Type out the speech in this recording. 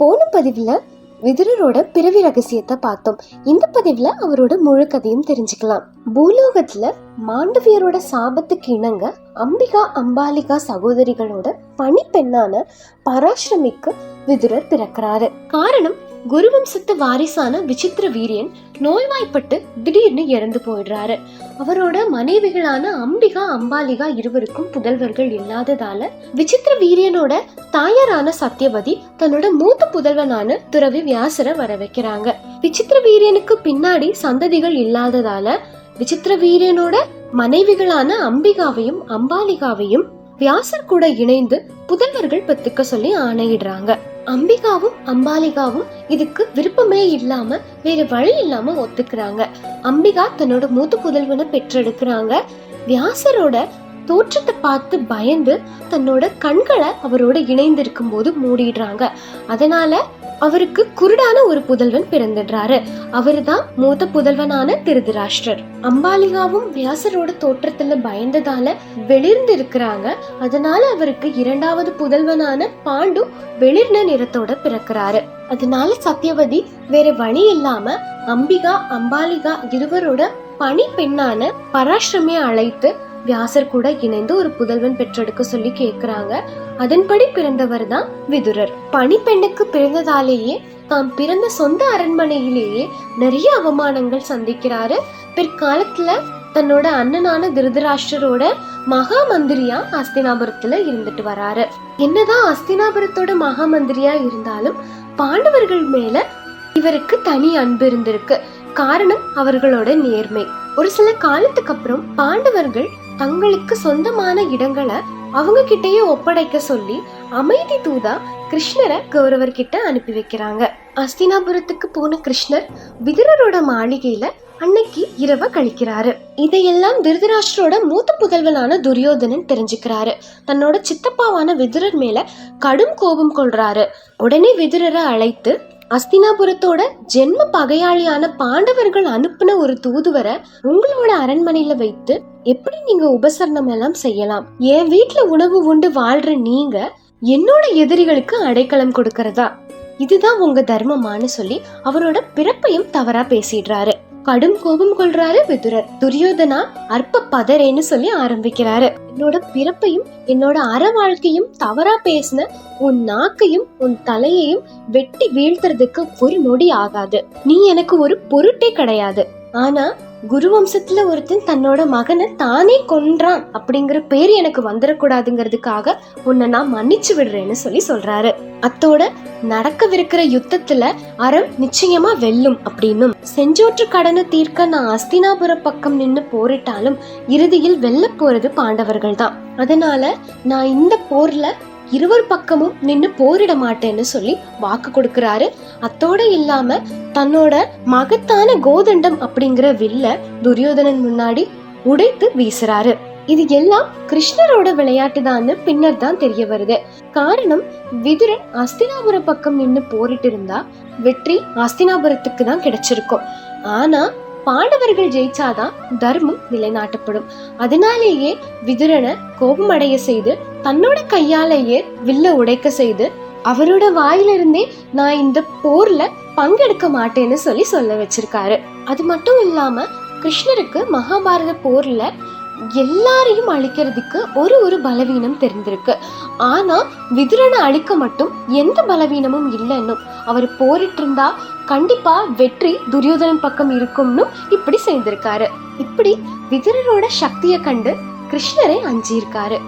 போன பதிவுல விதுரரோட பிறவி ரகசியத்தை பார்த்தோம். இந்த பதிவுல அவரோட முழு கதையும் தெரிஞ்சுக்கலாம். பூலோகத்துல மாண்டவியரோட சாபத்துக்கு இணங்க அம்பிகா அம்பாலிகா சகோதரிகளோட பணிப்பெண்ணான பராஷ்ரமிக்கு விதுரர் பிறக்கிறாரு. காரணம், குருவம்சத்து வாரிசான விசித்திர வீரியன் நோய்வாய்ப்பட்டு திடீர்னு இறந்து போயிடுறாரு. அவரோட மனைவிகளான அம்பிகா அம்பாலிகா இருவருக்கும் புதல்வர்கள் இல்லாததால விசித்திர வீரியனோட தாயாரான சத்யவதி தன்னோட மூத்த புதல்வனான துறவி வியாசரை வர வைக்கிறாங்க. விசித்திர வீரியனுக்கு பின்னாடி சந்ததிகள் இல்லாததால விசித்திர வீரியனோட மனைவிகளான அம்பிகாவையும் அம்பாலிகாவையும் வியாசர் கூட இணைந்து புதல்வர்கள் பெத்துக்க சொல்லி ஆணையிடுறாங்க. அம்பிகாவும் அம்பாலிகாவும் இதுக்கு விருப்பமே இல்லாம வேற வழி இல்லாம ஒத்துக்கிறாங்க. அம்பிகா தன்னோட மூத்த புதல்வனை பெற்றெடுக்கிறாங்க. வியாசரோட தோற்றத்தை பார்த்து பயந்து தன்னோட கண்களை அவரோட இணைந்து இருக்கும் போது மூடிடுறாங்க. அதனால அவருக்கு குருடான ஒரு புதல்வன் பிறந்துடுறாரு. அவருதான் மூத்த புதல்வனான திருதராஷ்டிரர். அம்பாலிகாவும் வியாசரோட தோற்றத்துல பயந்ததால வெளிர்ந்து இருக்கிறாங்க. அதனால அவருக்கு இரண்டாவது புதல்வனான பாண்டு வெளிர்ன நிறத்தோட பிறக்கிறாரு. அதனால சத்யவதி வேற வழி இல்லாம அம்பிகா அம்பாலிகா இருவரோட பணி பெண்ணான பராஷ்ரமியை அழைத்து வியாசர் கூட இணைந்து ஒரு புதல்வன் பெற்றெடுக்க சொல்லி கேக்குறாங்க. அதன்படி பிறந்தவர் தான் விதுரர். பணிப்பெண்ணுக்கு பிறந்ததாலேயே தாம் பிறந்த சொந்த அரண்மனையிலேயே நிறைய அவமானங்கள் சந்திக்கிறாரு. பிற்காலத்துல தன்னோட அண்ணனான திருதராஷ்டிரரோட மகா மந்திரியா அஸ்தினாபுரத்துல இருந்துட்டு வராரு. என்னதான் அஸ்தினாபுரத்தோட மகா மந்திரியா இருந்தாலும் பாண்டவர்கள் மேல இவருக்கு தனி அன்பு இருந்திருக்கு. காரணம் அவர்களோட நேர்மை. ஒரு சில காலத்துக்கு அப்புறம் பாண்டவர்கள் தங்களுக்கு சொந்தமான இடங்களை அவங்க கிட்டயே ஒப்படைக்க சொல்லி அமைதி தூதா கிருஷ்ணரை கௌரவர் கிட்ட அனுப்பி வைக்கிறாங்க. அஸ்தினாபுரத்துக்கு போன கிருஷ்ணர் விதுரரோட மாளிகையில அன்னைக்கு இரவ கழிக்கிறாரு. இதையெல்லாம் திருதராஷ்டிரோட மூத்த புதல்வனான துரியோதனன் தெரிஞ்சுக்கிறாரு. தன்னோட சித்தப்பாவான விதுரர் மேல கடும் கோபம் கொள்றாரு. உடனே விதுரரை அழைத்து அஸ்தினாபுரத்தோட ஜென்ம பகையாளியான பாண்டவர்கள் அனுப்புன ஒரு தூதுவரை உங்களோட அரண்மனையில வைத்து எப்படி நீங்க உபசரணம் எல்லாம் செய்யலாம்? என் வீட்டுல உணவு உண்டு வாழ்ற நீங்க என்னோட எதிரிகளுக்கு அடைக்கலம் கொடுக்கறதா? இதுதான் உங்க தர்மமானு சொல்லி அவரோட பிறப்பையும் தவறா பேசிடுறாரு. கடும் கோபம் கொள்றாரு விதுரர். துரியோதனா அற்ப பதறேன்னு சொல்லி ஆரம்பிக்கிறாரு. என்னோட பிறப்பையும் என்னோட அற வாழ்க்கையும் தவறா பேசின உன் நாக்கையும் உன் தலையையும் வெட்டி வீழ்த்துறதுக்கு ஒரு நொடி ஆகாது. நீ எனக்கு ஒரு பொருட்டே கிடையாது. ஆனா குருவம்சத்துல ஒருத்தன் தன்னோட மகனை தானே கொன்றான் அப்படிங்கிற பேர் எனக்கு வந்துடக்கூடாதுங்கிறதுக்காக உன்னை நான் மன்னிச்சு விடுறேன்னு சொல்லி சொல்றாரு. அத்தோட நடக்கவிருக்கிற யுத்தத்துல அறம் நிச்சயமா வெல்லும் அப்படின்னும், செஞ்சோற்று கடனை தீர்க்க நான் அஸ்தினாபுர பக்கம் நின்னு போரிட்டாலும் இறுதியில் வெல்ல போறது பாண்டவர்கள் தான். அதனால நான் இந்த போர்ல இருவர் பக்கமும் நின்னு போரிட மாட்டேன்னு சொல்லி வாக்கு கொடுக்கிறாரு. அத்தோட இல்லாம தன்னோட மகத்தான கோதண்டம் அப்படிங்கிற வில்ல துரியோதனன் முன்னாடி உடைத்து வீசுறாரு. இது எல்லாம் கிருஷ்ணரோட விளையாட்டு தான் பின்னர் தான் தெரிய வருது. காரணம், விதுரன் அஸ்தினாபுர பக்கம் நின்னு போரிட்டு இருந்தா வெற்றி அஸ்தினாபுரத்துக்கு தான் கிடைச்சிருக்கும். ஆனா பாண்டவர்கள் ஜெயிச்சாதான் தர்மம் நிலைநாட்டப்படும். அதனாலேயே விதுரனை கோபமடைய செய்து தன்னோட கையாலேயே வில்ல உடைக்க செய்து அவரோட வாயிலிருந்தே நான் இந்த போர்ல பங்கெடுக்க மாட்டேன்னு சொல்லி சொல்ல வச்சிருக்காரு. அது மட்டும் இல்லாம கிருஷ்ணருக்கு மகாபாரத போர்ல எல்லாரையும் அழிக்கிறதுக்கு ஒரு பலவீனம் தெரிந்திருக்கு. ஆனா விதுரனை அழிக்க மட்டும் எந்த பலவீனமும் இல்லைன்னு அவர் போரிட்டு இருந்தா கண்டிப்பா வெற்றி துரியோதனன் பக்கம் இருக்கும்னு இப்படி செய்திருக்காரு. இப்படி விதுரரோட சக்தியை கண்டு கிருஷ்ணரை அஞ்சிருக்காரு.